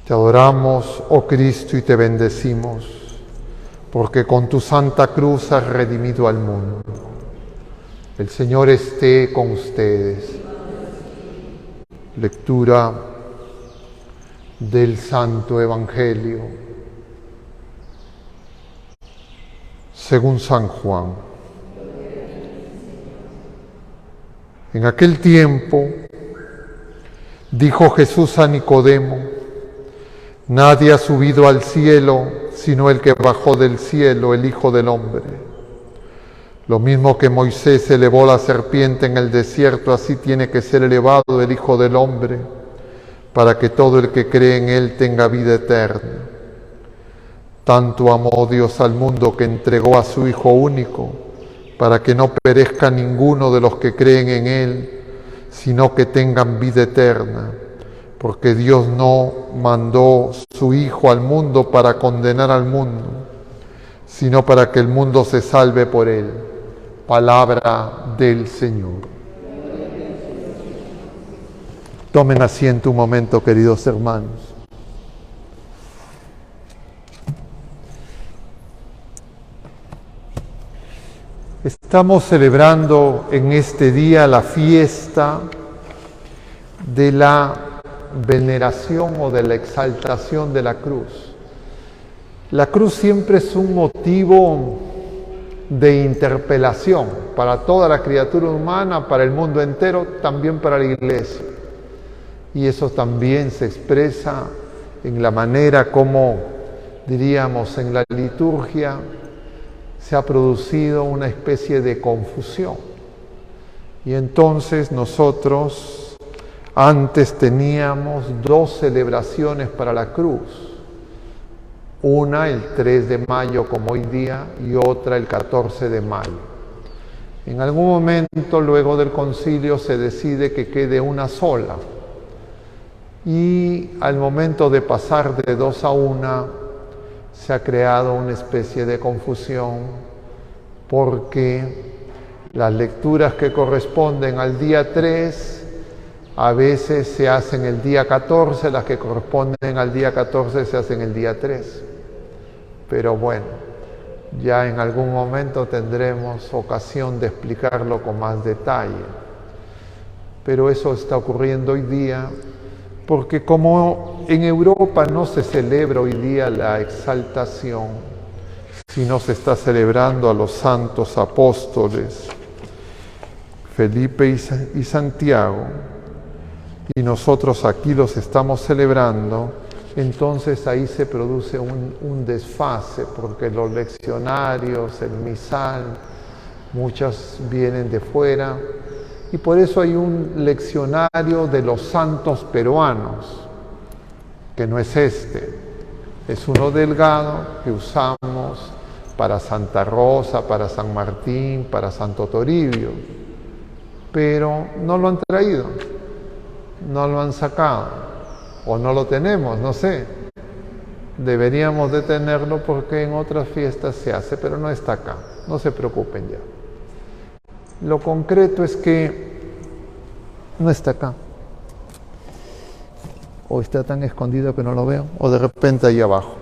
Te adoramos, oh Cristo, y te bendecimos, porque con tu santa cruz has redimido al mundo. El Señor esté con ustedes. Lectura del Santo Evangelio según San Juan. En aquel tiempo dijo Jesús a Nicodemo: nadie ha subido al cielo sino el que bajó del cielo, el Hijo del Hombre. Lo mismo que Moisés elevó la serpiente en el desierto, así tiene que ser elevado el Hijo del Hombre, para que todo el que cree en él tenga vida eterna. Tanto amó Dios al mundo que entregó a su Hijo único, para que no perezca ninguno de los que creen en él, sino que tengan vida eterna. Porque Dios no mandó su Hijo al mundo para condenar al mundo, sino para que el mundo se salve por él. Palabra del Señor. Tomen asiento un momento, queridos hermanos. Estamos celebrando en este día la fiesta de la veneración o de la exaltación de la cruz. La cruz siempre es un motivo de interpelación para toda la criatura humana, para el mundo entero, también para la Iglesia. Y eso también se expresa en la manera como, diríamos, en la liturgia se ha producido una especie de confusión. Y entonces nosotros antes teníamos dos celebraciones para la cruz. Una el 3 de mayo como hoy día y otra el 14 de mayo. En algún momento luego del concilio se decide que quede una sola. Y al momento de pasar de 2 a 1 se ha creado una especie de confusión porque las lecturas que corresponden al día 3 a veces se hacen el día 14, las que corresponden al día 14 se hacen el día 3. Pero bueno, ya en algún momento tendremos ocasión de explicarlo con más detalle. Pero eso está ocurriendo hoy día porque como en Europa no se celebra hoy día la exaltación, sino se está celebrando a los santos apóstoles Felipe y Santiago, y nosotros aquí los estamos celebrando, entonces ahí se produce un desfase, porque los leccionarios, el misal, muchas vienen de fuera, y por eso hay un leccionario de los santos peruanos, que no es este, es uno delgado que usamos para Santa Rosa, para San Martín, para Santo Toribio, pero no lo han traído, no lo han sacado, o no lo tenemos, no sé. Deberíamos de tenerlo porque en otras fiestas se hace, pero no está acá, no se preocupen ya. Lo concreto es que no está acá. O está tan escondido que no lo veo, o de repente ahí abajo.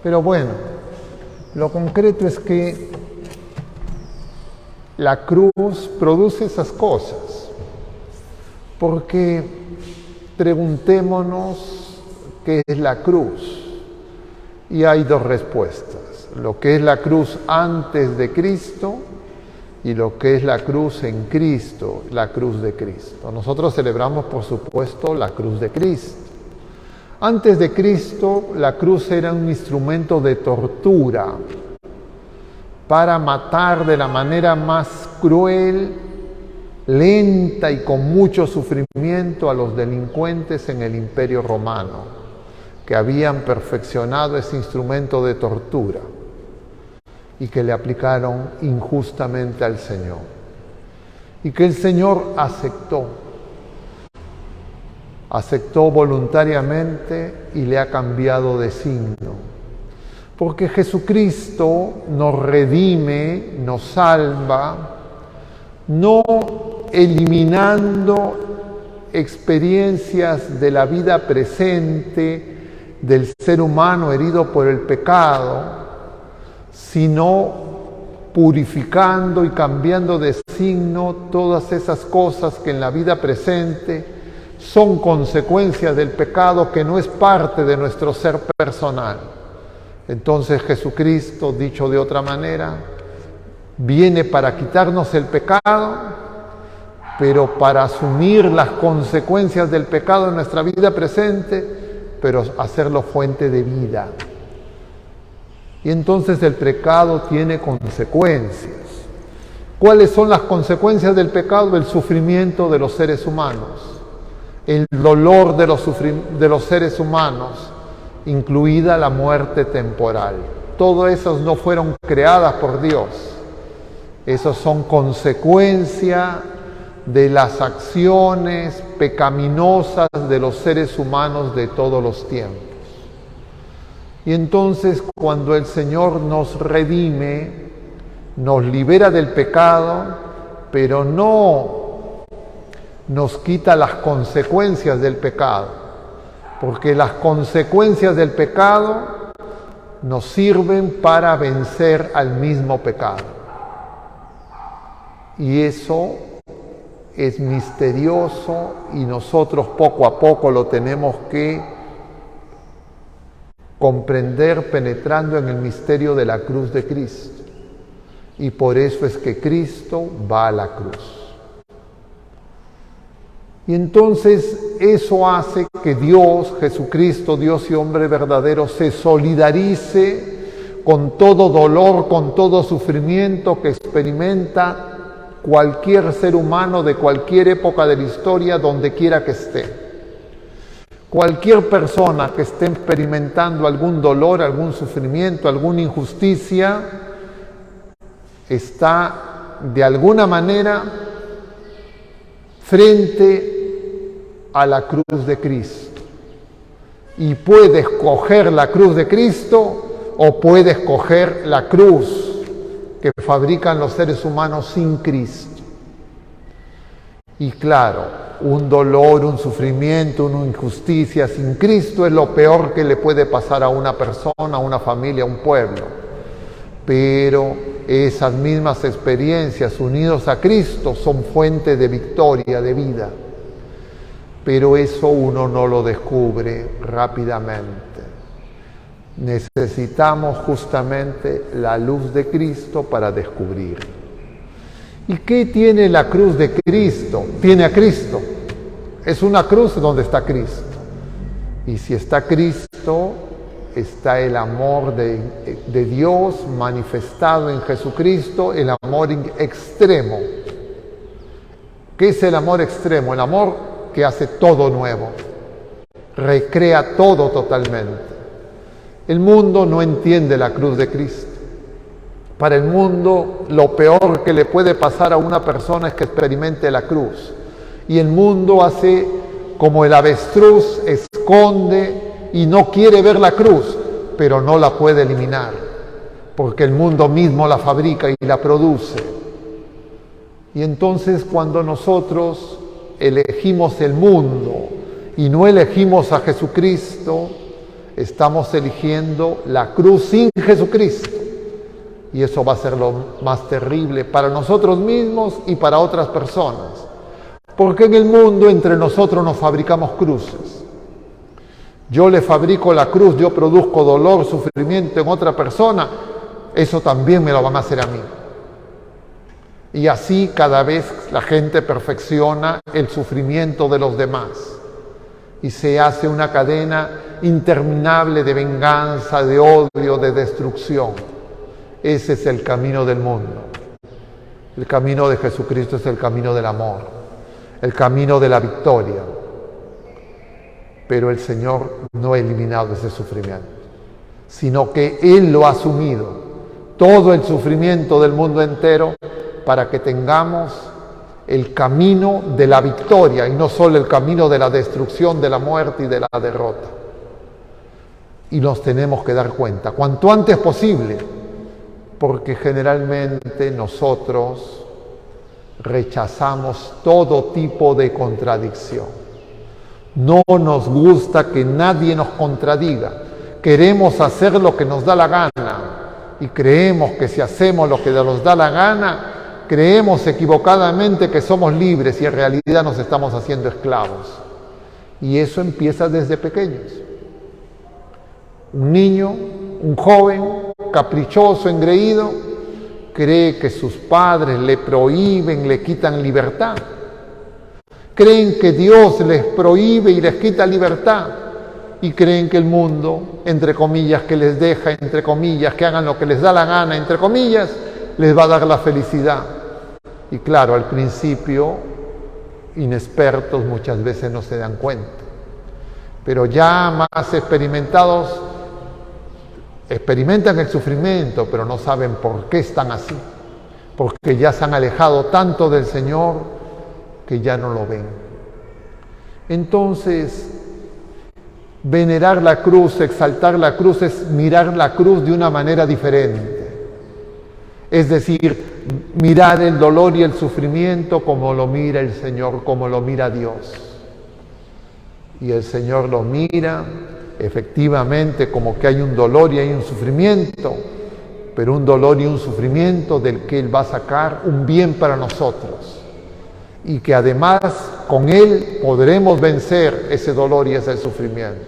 Pero bueno, lo concreto es que la cruz produce esas cosas. Porque preguntémonos qué es la cruz. Y hay dos respuestas. Lo que es la cruz antes de Cristo y lo que es la cruz en Cristo, la cruz de Cristo. Nosotros celebramos, por supuesto, la cruz de Cristo. Antes de Cristo, la cruz era un instrumento de tortura para matar de la manera más cruel, lenta y con mucho sufrimiento a los delincuentes en el Imperio Romano, que habían perfeccionado ese instrumento de tortura y que le aplicaron injustamente al Señor. Y que el Señor aceptó voluntariamente y le ha cambiado de signo. Porque Jesucristo nos redime, nos salva, no eliminando experiencias de la vida presente del ser humano herido por el pecado, sino purificando y cambiando de signo todas esas cosas que en la vida presente son consecuencias del pecado, que no es parte de nuestro ser personal. Entonces Jesucristo, dicho de otra manera, viene para quitarnos el pecado, pero para asumir las consecuencias del pecado en nuestra vida presente, pero hacerlo fuente de vida. Y entonces el pecado tiene consecuencias. ¿Cuáles son las consecuencias del pecado? El sufrimiento de los seres humanos, el dolor de los seres humanos, incluida la muerte temporal. Todo eso no fueron creadas por Dios. Esos son consecuencia de las acciones pecaminosas de los seres humanos de todos los tiempos. Y entonces cuando el Señor nos redime, nos libera del pecado, pero no nos quita las consecuencias del pecado, porque las consecuencias del pecado nos sirven para vencer al mismo pecado. Y eso es misterioso y nosotros poco a poco lo tenemos que comprender penetrando en el misterio de la cruz de Cristo. Y por eso es que Cristo va a la cruz. Y entonces eso hace que Dios, Jesucristo, Dios y hombre verdadero, se solidarice con todo dolor, con todo sufrimiento que experimenta cualquier ser humano de cualquier época de la historia, donde quiera que esté. Cualquier persona que esté experimentando algún dolor, algún sufrimiento, alguna injusticia, está de alguna manera frente a la cruz de Cristo. Y puede escoger la cruz de Cristo o puede escoger la cruz que fabrican los seres humanos sin Cristo. Y claro, un dolor, un sufrimiento, una injusticia sin Cristo es lo peor que le puede pasar a una persona, a una familia, a un pueblo. Pero esas mismas experiencias unidos a Cristo son fuente de victoria, de vida. Pero eso uno no lo descubre rápidamente. Necesitamos justamente la luz de Cristo para descubrirlo. ¿Y qué tiene la cruz de Cristo? Tiene a Cristo. Es una cruz donde está Cristo. Y si está Cristo, está el amor de Dios manifestado en Jesucristo, el amor extremo. ¿Qué es el amor extremo? El amor que hace todo nuevo, recrea todo totalmente. El mundo no entiende la cruz de Cristo. Para el mundo, lo peor que le puede pasar a una persona es que experimente la cruz. Y el mundo hace como el avestruz, esconde y no quiere ver la cruz, pero no la puede eliminar, porque el mundo mismo la fabrica y la produce. Y entonces cuando nosotros elegimos el mundo y no elegimos a Jesucristo, estamos eligiendo la cruz sin Jesucristo. Y eso va a ser lo más terrible para nosotros mismos y para otras personas. Porque en el mundo entre nosotros nos fabricamos cruces. Yo le fabrico la cruz, yo produzco dolor, sufrimiento en otra persona, eso también me lo van a hacer a mí. Y así cada vez la gente perfecciona el sufrimiento de los demás. Y se hace una cadena interminable de venganza, de odio, de destrucción. Ese es el camino del mundo. El camino de Jesucristo es el camino del amor, el camino de la victoria. Pero el Señor no ha eliminado ese sufrimiento, sino que Él lo ha asumido, todo el sufrimiento del mundo entero, para que tengamos el camino de la victoria y no solo el camino de la destrucción, de la muerte y de la derrota. Y nos tenemos que dar cuenta, cuanto antes posible, porque generalmente nosotros rechazamos todo tipo de contradicción, No nos gusta que nadie nos contradiga. Queremos hacer lo que nos da la gana y creemos que si hacemos lo que nos da la gana, creemos equivocadamente que somos libres y en realidad nos estamos haciendo esclavos. Y eso empieza desde pequeños. Un niño, un joven, caprichoso, engreído, cree que sus padres le prohíben, le quitan libertad. Creen que Dios les prohíbe y les quita libertad. Y creen que el mundo, entre comillas, que les deja, entre comillas, que hagan lo que les da la gana, entre comillas, les va a dar la felicidad. Y claro, al principio, inexpertos muchas veces no se dan cuenta. Pero ya más experimentados, experimentan el sufrimiento, pero no saben por qué están así. Porque ya se han alejado tanto del Señor que ya no lo ven. Entonces, venerar la cruz, exaltar la cruz, es mirar la cruz de una manera diferente. Es decir, mirar el dolor y el sufrimiento como lo mira el Señor, como lo mira Dios. Y el Señor lo mira efectivamente como que hay un dolor y hay un sufrimiento, pero un dolor y un sufrimiento del que Él va a sacar un bien para nosotros. Y que además con Él podremos vencer ese dolor y ese sufrimiento.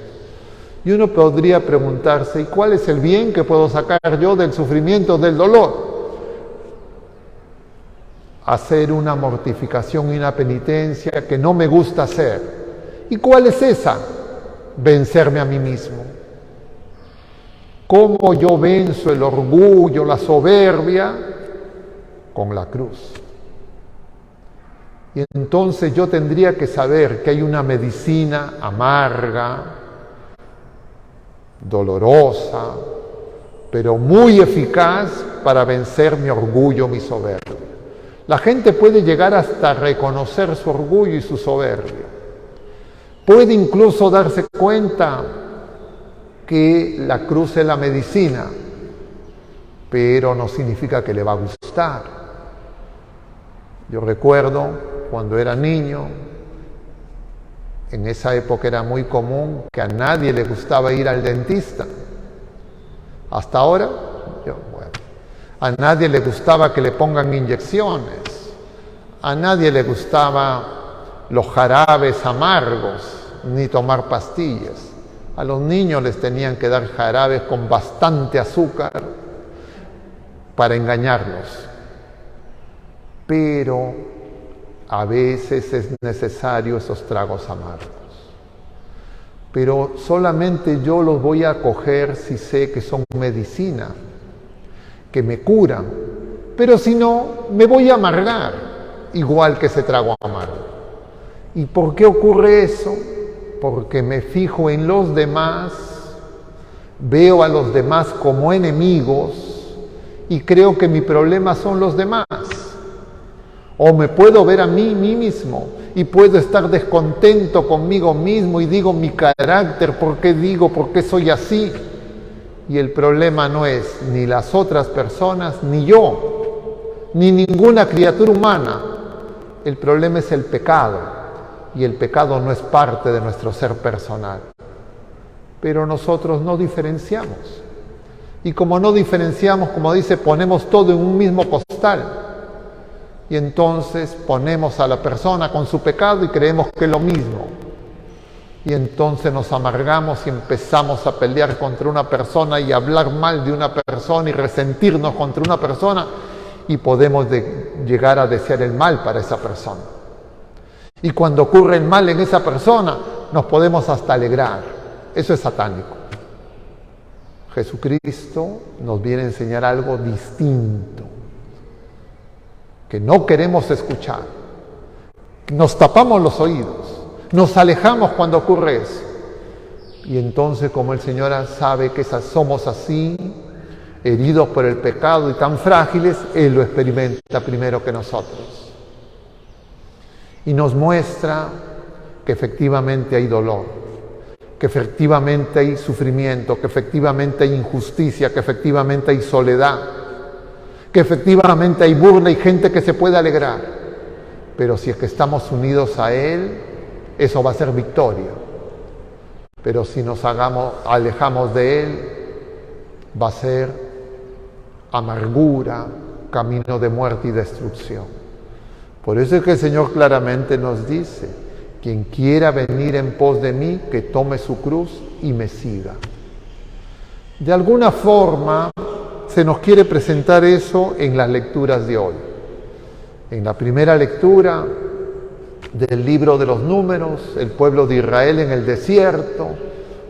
Y uno podría preguntarse, ¿y cuál es el bien que puedo sacar yo del sufrimiento, del dolor? Hacer una mortificación y una penitencia que no me gusta hacer. ¿Y cuál es esa? Vencerme a mí mismo. ¿Cómo yo venzo el orgullo, la soberbia? Con la cruz. Y entonces yo tendría que saber que hay una medicina amarga, dolorosa, pero muy eficaz para vencer mi orgullo, mi soberbia. La gente puede llegar hasta reconocer su orgullo y su soberbia. Puede incluso darse cuenta que la cruz es la medicina, pero no significa que le va a gustar. Yo recuerdo cuando era niño, en esa época era muy común que a nadie le gustaba ir al dentista. Hasta ahora, a nadie le gustaba que le pongan inyecciones, a nadie le gustaba los jarabes amargos, ni tomar pastillas. A los niños les tenían que dar jarabes con bastante azúcar para engañarlos. Pero a veces es necesario esos tragos amargos. Pero solamente yo los voy a acoger si sé que son medicina, que me curan. Pero si no, me voy a amargar, igual que ese trago amargo. ¿Y por qué ocurre eso? Porque me fijo en los demás, veo a los demás como enemigos y creo que mi problema son los demás. O me puedo ver a mí mismo y puedo estar descontento conmigo mismo y digo mi carácter, ¿por qué soy así? Y el problema no es ni las otras personas, ni yo, ni ninguna criatura humana. El problema es el pecado. Y el pecado no es parte de nuestro ser personal. Pero nosotros no diferenciamos. Y como no diferenciamos, como dice, ponemos todo en un mismo costal. Y entonces ponemos a la persona con su pecado y creemos que es lo mismo. Y entonces nos amargamos y empezamos a pelear contra una persona y hablar mal de una persona y resentirnos contra una persona y podemos llegar a desear el mal para esa persona. Y cuando ocurre el mal en esa persona, nos podemos hasta alegrar. Eso es satánico. Jesucristo nos viene a enseñar algo distinto, que no queremos escuchar. Nos tapamos los oídos, nos alejamos cuando ocurre eso. Y entonces, como el Señor sabe que somos así, heridos por el pecado y tan frágiles, Él lo experimenta primero que nosotros. Y nos muestra que efectivamente hay dolor, que efectivamente hay sufrimiento, que efectivamente hay injusticia, que efectivamente hay soledad, que efectivamente hay burla y gente que se puede alegrar. Pero si es que estamos unidos a Él, eso va a ser victoria. Pero si nos alejamos de Él, va a ser amargura, camino de muerte y destrucción. Por eso es que el Señor claramente nos dice: quien quiera venir en pos de mí, que tome su cruz y me siga. De alguna forma se nos quiere presentar eso en las lecturas de hoy. En la primera lectura del libro de los Números, el pueblo de Israel en el desierto.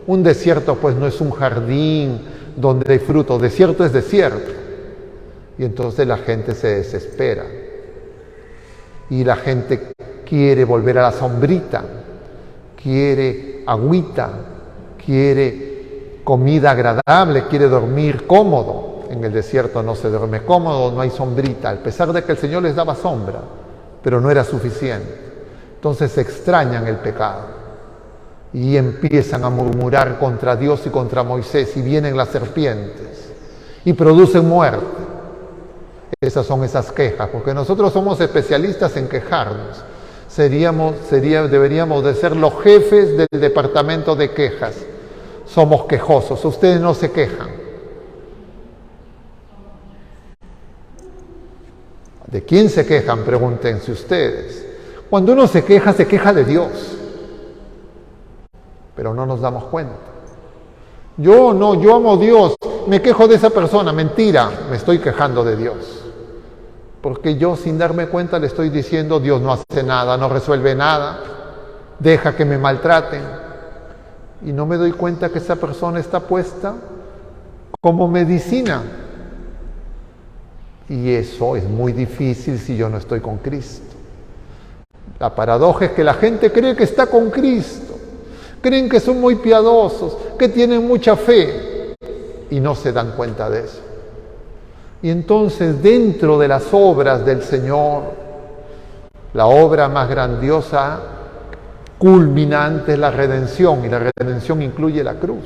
Un desierto pues no es un jardín donde hay fruto, desierto es desierto. Y entonces la gente se desespera. Y la gente quiere volver a la sombrita, quiere agüita, quiere comida agradable, quiere dormir cómodo. En el desierto no se duerme cómodo, no hay sombrita, a pesar de que el Señor les daba sombra, pero no era suficiente. Entonces extrañan el pecado y empiezan a murmurar contra Dios y contra Moisés, y vienen las serpientes y producen muerte. Esas son esas quejas, porque nosotros somos especialistas en quejarnos. Deberíamos de ser los jefes del departamento de quejas. Somos quejosos, ustedes no se quejan. ¿De quién se quejan? Pregúntense ustedes. Cuando uno se queja de Dios. Pero no nos damos cuenta. Yo amo a Dios, me quejo de esa persona. Mentira, me estoy quejando de Dios. Porque yo, sin darme cuenta, le estoy diciendo: Dios no hace nada, no resuelve nada, deja que me maltraten. Y no me doy cuenta que esa persona está puesta como medicina. Y eso es muy difícil si yo no estoy con Cristo. La paradoja es que la gente cree que está con Cristo, creen que son muy piadosos, que tienen mucha fe, y no se dan cuenta de eso. Y entonces, dentro de las obras del Señor, la obra más grandiosa, culminante, es la redención, y la redención incluye la cruz.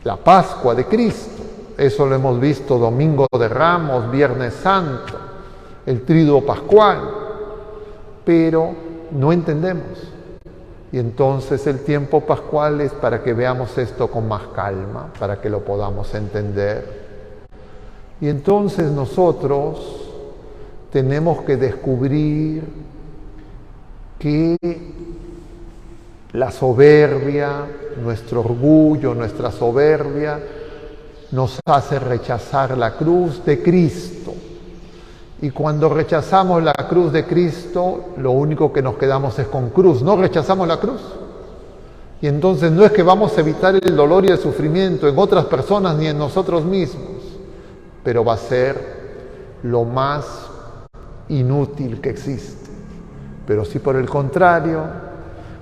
La Pascua de Cristo, eso lo hemos visto Domingo de Ramos, Viernes Santo, el Triduo Pascual, pero no entendemos. Y entonces el tiempo pascual es para que veamos esto con más calma, para que lo podamos entender. Y entonces nosotros tenemos que descubrir que la soberbia, nuestro orgullo, nuestra soberbia, nos hace rechazar la cruz de Cristo. Y cuando rechazamos la cruz de Cristo, lo único que nos quedamos es con cruz, no rechazamos la cruz. Y entonces no es que vamos a evitar el dolor y el sufrimiento en otras personas ni en nosotros mismos, pero va a ser lo más inútil que existe. Pero si por el contrario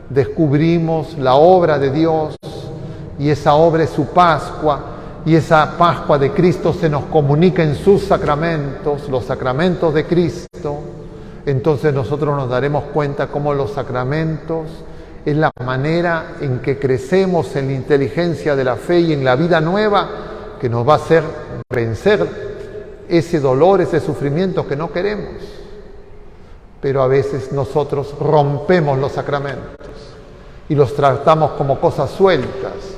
descubrimos la obra de Dios, y esa obra es su Pascua, y esa Pascua de Cristo se nos comunica en sus sacramentos, los sacramentos de Cristo, entonces nosotros nos daremos cuenta cómo los sacramentos es la manera en que crecemos en la inteligencia de la fe y en la vida nueva que nos va a hacer vencer ese dolor, ese sufrimiento que no queremos. Pero a veces nosotros rompemos los sacramentos y los tratamos como cosas sueltas.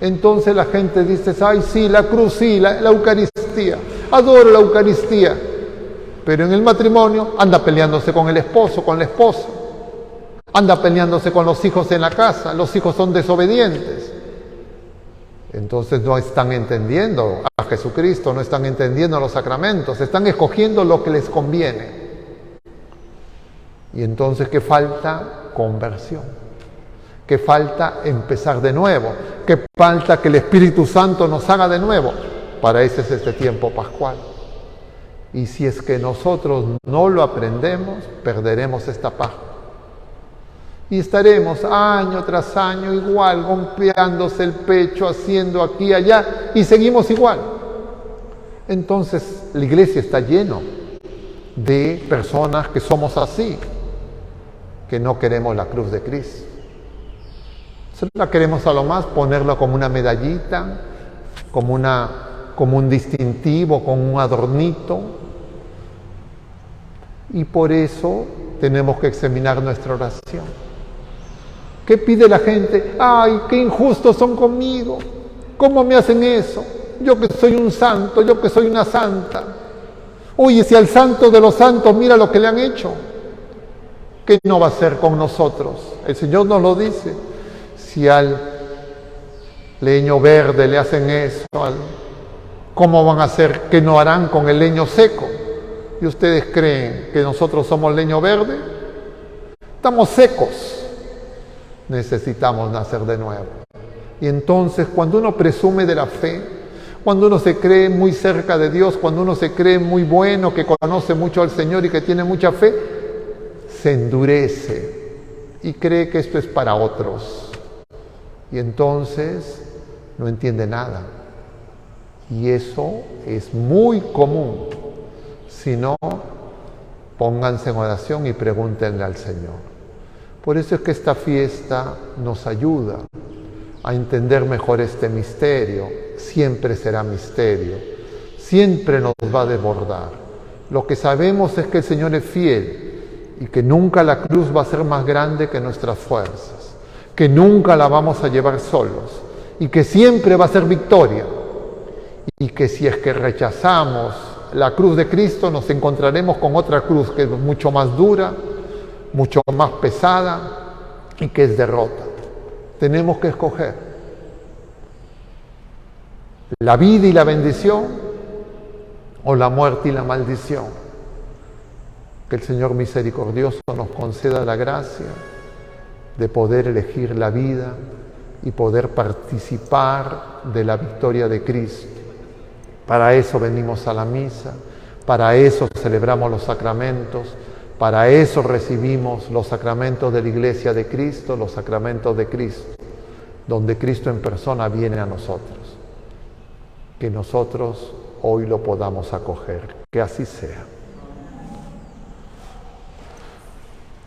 Entonces la gente dice: ay, sí, la cruz, sí, la Eucaristía, adoro la Eucaristía. Pero en el matrimonio anda peleándose con el esposo, con la esposa. Anda peleándose con los hijos en la casa, los hijos son desobedientes. Entonces no están entendiendo a Jesucristo, no están entendiendo los sacramentos, están escogiendo lo que les conviene. Y entonces, ¿qué falta? Conversión. Que falta empezar de nuevo, que falta que el Espíritu Santo nos haga de nuevo. Para eso es este tiempo pascual. Y si es que nosotros no lo aprendemos, perderemos esta Pascua. Y estaremos año tras año igual, golpeándose el pecho, haciendo aquí y allá, y seguimos igual. Entonces la iglesia está llena de personas que somos así, que no queremos la cruz de Cristo. Solo la queremos a lo más ponerla como una medallita, como un distintivo, como un adornito. Y por eso tenemos que examinar nuestra oración. ¿Qué pide la gente? ¡Ay, qué injustos son conmigo! ¿Cómo me hacen eso? Yo que soy un santo, yo que soy una santa. Oye, si al santo de los santos mira lo que le han hecho, ¿qué no va a hacer con nosotros? El Señor nos lo dice. Si al leño verde le hacen eso, ¿cómo van a hacer? ¿Qué no harán con el leño seco? ¿Y ustedes creen que nosotros somos leño verde? Estamos secos. Necesitamos nacer de nuevo. Y entonces, cuando uno presume de la fe, cuando uno se cree muy cerca de Dios, cuando uno se cree muy bueno, que conoce mucho al Señor y que tiene mucha fe, se endurece y cree que esto es para otros. Y entonces no entiende nada. Y eso es muy común. Si no, pónganse en oración y pregúntenle al Señor. Por eso es que esta fiesta nos ayuda a entender mejor este misterio. Siempre será misterio, siempre nos va a desbordar. Lo que sabemos es que el Señor es fiel y que nunca la cruz va a ser más grande que nuestras fuerzas, que nunca la vamos a llevar solos y que siempre va a ser victoria. Y que si es que rechazamos la cruz de Cristo, nos encontraremos con otra cruz que es mucho más dura, mucho más pesada y que es derrota. Tenemos que escoger la vida y la bendición o la muerte y la maldición. Que el Señor misericordioso nos conceda la gracia de poder elegir la vida y poder participar de la victoria de Cristo. Para eso venimos a la misa, para eso celebramos los sacramentos, para eso recibimos los sacramentos de la Iglesia de Cristo, los sacramentos de Cristo, donde Cristo en persona viene a nosotros. Que nosotros hoy lo podamos acoger. Que así sea.